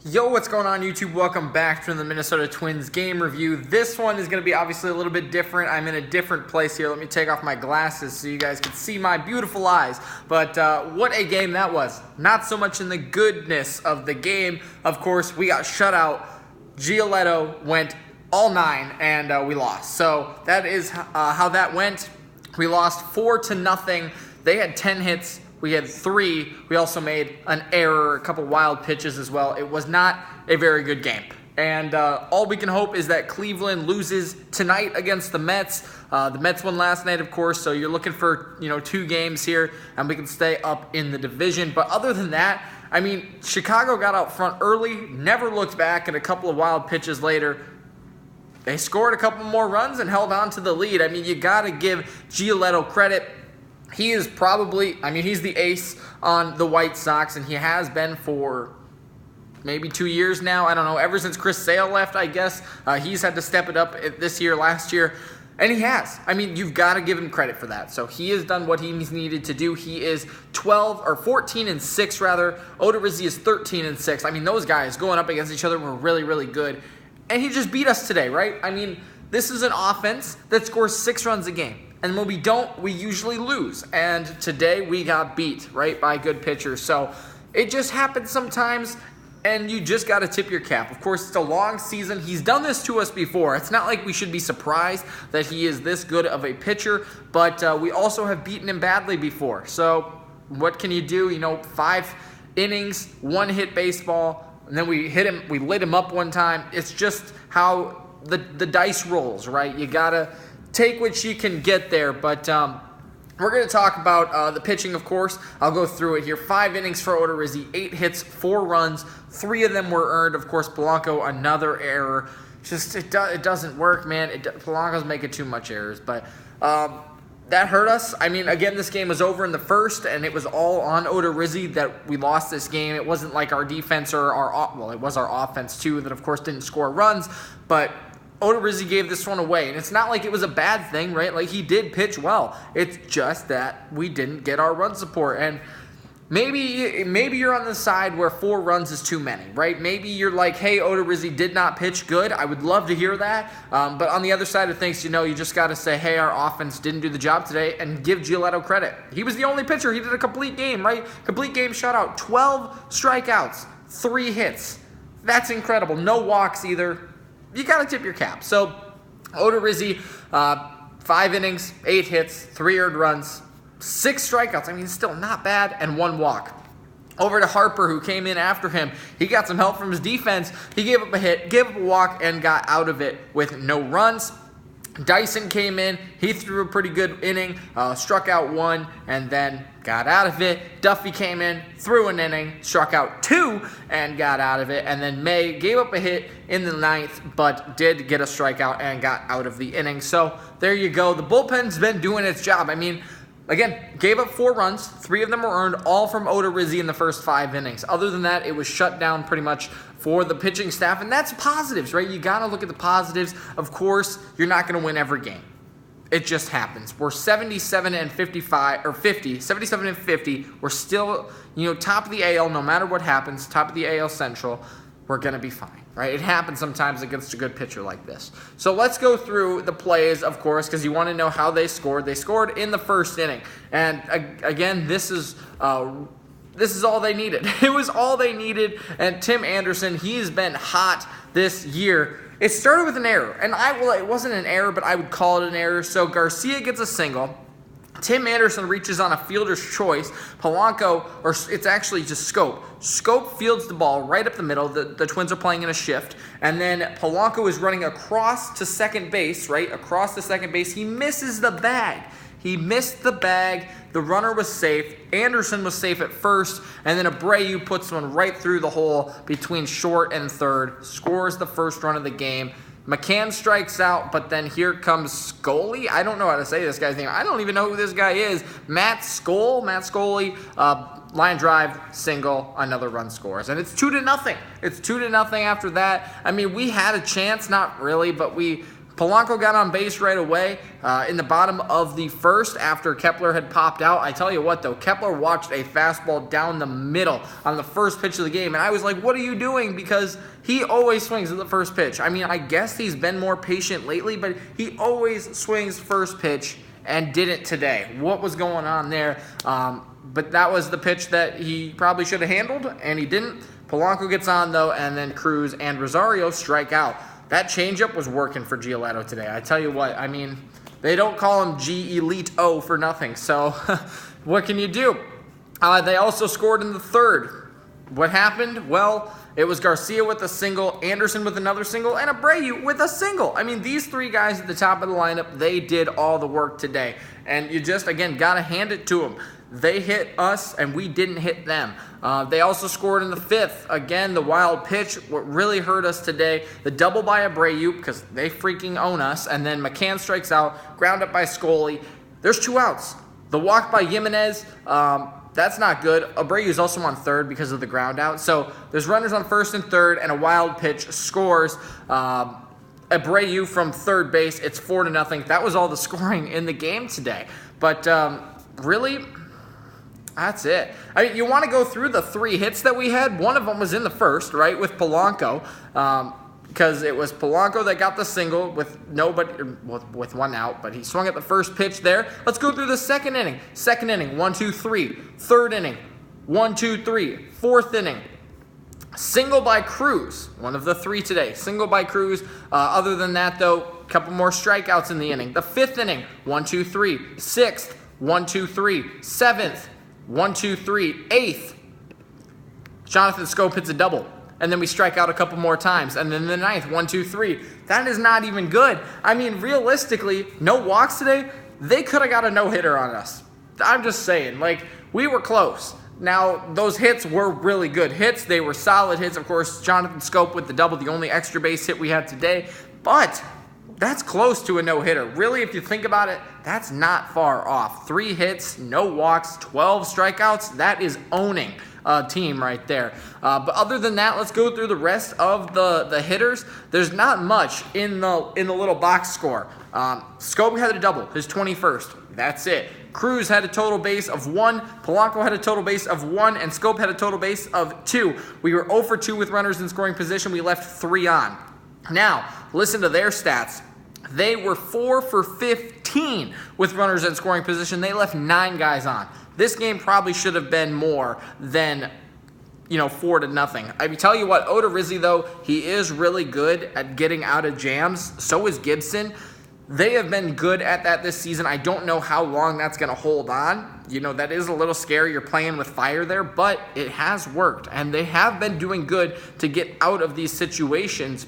Yo, what's going on YouTube? Welcome back to the Minnesota Twins game review. This one is going to be obviously a little bit different. I'm in a different place here. Let me take off my glasses so you guys can see my beautiful eyes. But what a game that was. Not so much in the goodness of the game. Of course, we got shut out. Giolito went all 9 and we lost. So that is how that went. We lost 4-0. They had 10 hits. We had 3. We also made an error, a couple wild pitches as well. It was not a very good game. And all we can hope is that Cleveland loses tonight against the Mets. The Mets won last night, of course, so you're looking for 2 games here, and we can stay up in the division. But other than that, I mean, Chicago got out front early, never looked back, and a couple of wild pitches later, they scored a couple more runs and held on to the lead. I mean, you got to give Giolito credit. He is probably, he's the ace on the White Sox, and he has been for maybe 2 years now. I don't know, ever since Chris Sale left, I guess. He's had to step it up this year, last year, and he has. I mean, you've got to give him credit for that. So he has done what he's needed to do. He is 14-6 rather. Odorizzi is 13-6. I mean, those guys going up against each other were really, really good. And he just beat us today, right? I mean, this is an offense that scores 6 runs a game. And when we don't, we usually lose. And today we got beat, right, by good pitchers. So it just happens sometimes, and you just got to tip your cap. Of course, it's a long season. He's done this to us before. It's not like we should be surprised that he is this good of a pitcher, but we also have beaten him badly before. So what can you do? 5 innings, 1-hit baseball, and then we lit him up one time. It's just how the dice rolls, right? You got to take what you can get there, but we're going to talk about the pitching, of course. I'll go through it here. 5 innings for Odorizzi, 8 hits, 4 runs, 3 of them were earned. Of course, Polanco, another error. Just it doesn't work, man. Polanco's making too much errors, but that hurt us. I mean, again, this game was over in the first, and it was all on Odorizzi that we lost this game. It wasn't like our defense or it was our offense too that, of course, didn't score runs, but Odorizzi gave this one away, and it's not like it was a bad thing, right? Like, he did pitch well. It's just that we didn't get our run support, and maybe you're on the side where 4 runs is too many, right? Maybe you're like, hey, Odorizzi did not pitch good. I would love to hear that, but on the other side of things, you just got to say, hey, our offense didn't do the job today, and give Giolito credit. He was the only pitcher. He did a complete game, right? Complete game shutout, 12 strikeouts, 3 hits. That's incredible. No walks either. You got to tip your cap. So, Odorizzi, 5 innings, 8 hits, 3 earned runs, 6 strikeouts. I mean, still not bad, and 1 walk. Over to Harper, who came in after him. He got some help from his defense. He gave up a hit, gave up a walk, and got out of it with no runs. Dyson came in. He threw a pretty good inning, struck out 1, and then got out of it. Duffy came in, threw an inning, struck out 2, and got out of it. And then May gave up a hit in the 9th, but did get a strikeout and got out of the inning. So there you go. The bullpen's been doing its job. I mean, again, gave up 4 runs. 3 of them were earned, all from Odorizzi in the first 5 innings. Other than that, it was shut down pretty much for the pitching staff, and that's positives, right? You got to look at the positives. Of course, you're not going to win every game. It just happens. We're 77-50. We're still, top of the AL no matter what happens, top of the AL Central. We're going to be fine, right? It happens sometimes against a good pitcher like this. So let's go through the plays, of course, because you want to know how they scored. They scored in the first inning. And again, this is all they needed. It was all they needed. And Tim Anderson, he's been hot this year. It started with an error. And it wasn't an error, but I would call it an error. So Garcia gets a single. Tim Anderson reaches on a fielder's choice. Polanco, or it's actually just Scope. Scope fields the ball right up the middle. The Twins are playing in a shift. And then Polanco is running across to second base, right? Across to second base. He misses the bag. He missed the bag. The runner was safe. Anderson was safe at first. And then Abreu puts one right through the hole between short and third. Scores the first run of the game. McCann strikes out, but then here comes Scully. I don't know how to say this guy's name. I don't even know who this guy is. Matt Scully, line drive, single, another run scores. And it's 2-0. It's 2-0 after that. I mean, we had a chance, not really, but we Polanco got on base right away in the bottom of the first after Kepler had popped out. I tell you what, though, Kepler watched a fastball down the middle on the first pitch of the game, and I was like, what are you doing? Because he always swings at the first pitch. I mean, I guess he's been more patient lately, but he always swings first pitch and didn't today. What was going on there? But that was the pitch that he probably should have handled, and he didn't. Polanco gets on, though, and then Cruz and Rosario strike out. That changeup was working for Giolito today. I tell you what, I mean, they don't call him Giolito for nothing. So what can you do? They also scored in the third. What happened? Well, it was Garcia with a single, Anderson with another single, and Abreu with a single. I mean, these three guys at the top of the lineup, they did all the work today. And you just, again, got to hand it to them. They hit us, and we didn't hit them. They also scored in the fifth. Again, the wild pitch, what really hurt us today, the double by Abreu, because they freaking own us, and then McCann strikes out, ground up by Scully. There's 2 outs. The walk by Jimenez, that's not good. Abreu's also on third because of the ground out. So there's runners on first and third, and a wild pitch scores. Abreu from third base, it's 4-0. That was all the scoring in the game today. But really, that's it. I mean, you want to go through the 3 hits that we had. One of them was in the first, right, with Polanco, because it was Polanco that got the single with nobody, with 1 out, but he swung at the first pitch there. Let's go through the second inning. Second inning, 1, 2, 3. Third inning, 1, 2, 3. Fourth inning, single by Cruz, one of the 3 today. Single by Cruz. Other than that, though, a couple more strikeouts in the inning. The fifth inning, 1, 2, 3. Sixth, 1, 2, 3. Seventh, 1, 2, 3. Eighth, Jonathan Schoop hits a double. And then we strike out a couple more times. And then the ninth, 1, 2, 3. That is not even good. I mean, realistically, no walks today. They could have got a no-hitter on us. I'm just saying, like, we were close. Now, those hits were really good hits. They were solid hits. Of course, Jonathan Schoop with the double, the only extra base hit we had today. But that's close to a no-hitter. Really, if you think about it, that's not far off. 3 hits, no walks, 12 strikeouts. That is owning a team right there. But other than that, let's go through the rest of the hitters. There's not much in the little box score. Schoop had a double, his 21st. That's it. Cruz had a total base of 1. Polanco had a total base of 1. And Schoop had a total base of 2. We were 0 for 2 with runners in scoring position. We left 3 on. Now, listen to their stats. They were 4 for 15 with runners in scoring position. They left 9 guys on. This game probably should have been more than, 4-0. I tell you what, Odorizzi, though, he is really good at getting out of jams. So is Gibson. They have been good at that this season. I don't know how long that's going to hold on. That is a little scary. You're playing with fire there, but it has worked. And they have been doing good to get out of these situations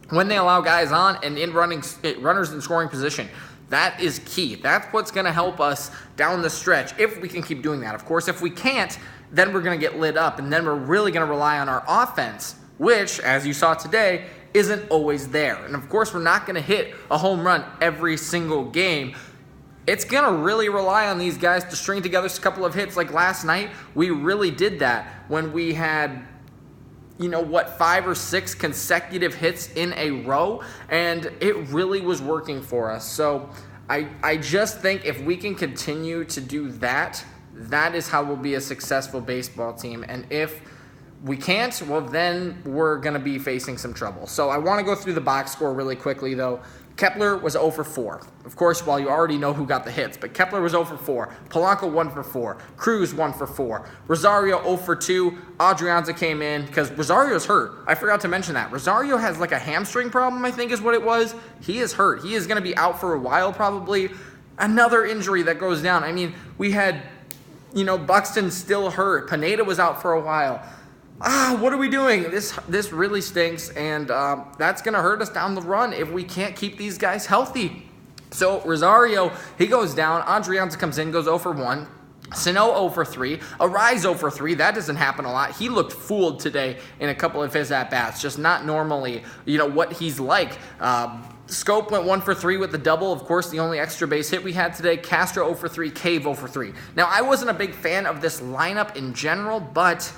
when they allow guys on and in runners in scoring position. That is key. That's what's going to help us down the stretch if we can keep doing that. Of course, if we can't, then we're going to get lit up, and then we're really going to rely on our offense, which, as you saw today, isn't always there. And of course, we're not going to hit a home run every single game. It's going to really rely on these guys to string together a couple of hits. Like last night, we really did that when we had 5 or 6 consecutive hits in a row, and it really was working for us. So I just think if we can continue to do that, that is how we'll be a successful baseball team. And if we can't, well, then we're going to be facing some trouble. So I want to go through the box score really quickly, though. Kepler was 0 for 4. Of course, you already know who got the hits, but Kepler was 0 for 4. Polanco 1 for 4. Cruz 1 for 4. Rosario 0 for 2. Odorizzi came in because Rosario's hurt. I forgot to mention that. Rosario has like a hamstring problem, I think is what it was. He is hurt. He is going to be out for a while probably. Another injury that goes down. I mean, we had, Buxton still hurt. Pineda was out for a while. What are we doing? This really stinks, and that's going to hurt us down the run if we can't keep these guys healthy. So Rosario, he goes down. Odorizzi comes in, goes 0 for 1. Sano 0 for 3. Arise 0 for 3. That doesn't happen a lot. He looked fooled today in a couple of his at-bats. Just not normally, what he's like. Schoop went 1 for 3 with the double. Of course, the only extra base hit we had today. Castro 0 for 3. Cave 0 for 3. Now, I wasn't a big fan of this lineup in general, but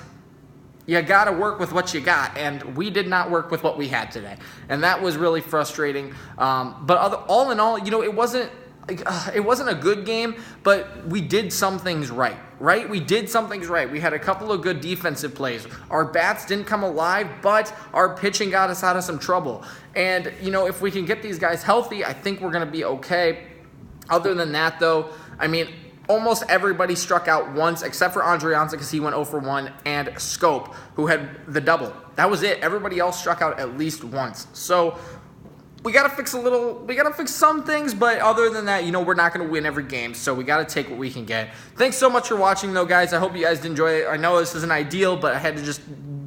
you got to work with what you got, and we did not work with what we had today, and that was really frustrating. But all in all, it wasn't a good game, but we did some things right? We did some things right. We had a couple of good defensive plays. Our bats didn't come alive, but our pitching got us out of some trouble. And, if we can get these guys healthy, I think we're going to be okay. Other than that, though, almost everybody struck out once, except for Odorizzi because he went 0 for 1, and Scope, who had the double. That was it. Everybody else struck out at least once. So we got to fix some things, but other than that, we're not going to win every game, so we got to take what we can get. Thanks so much for watching, though, guys. I hope you guys enjoy it. I know this isn't ideal, but I had to just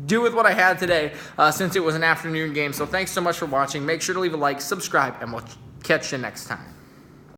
do with what I had today since it was an afternoon game. So thanks so much for watching. Make sure to leave a like, subscribe, and we'll catch you next time.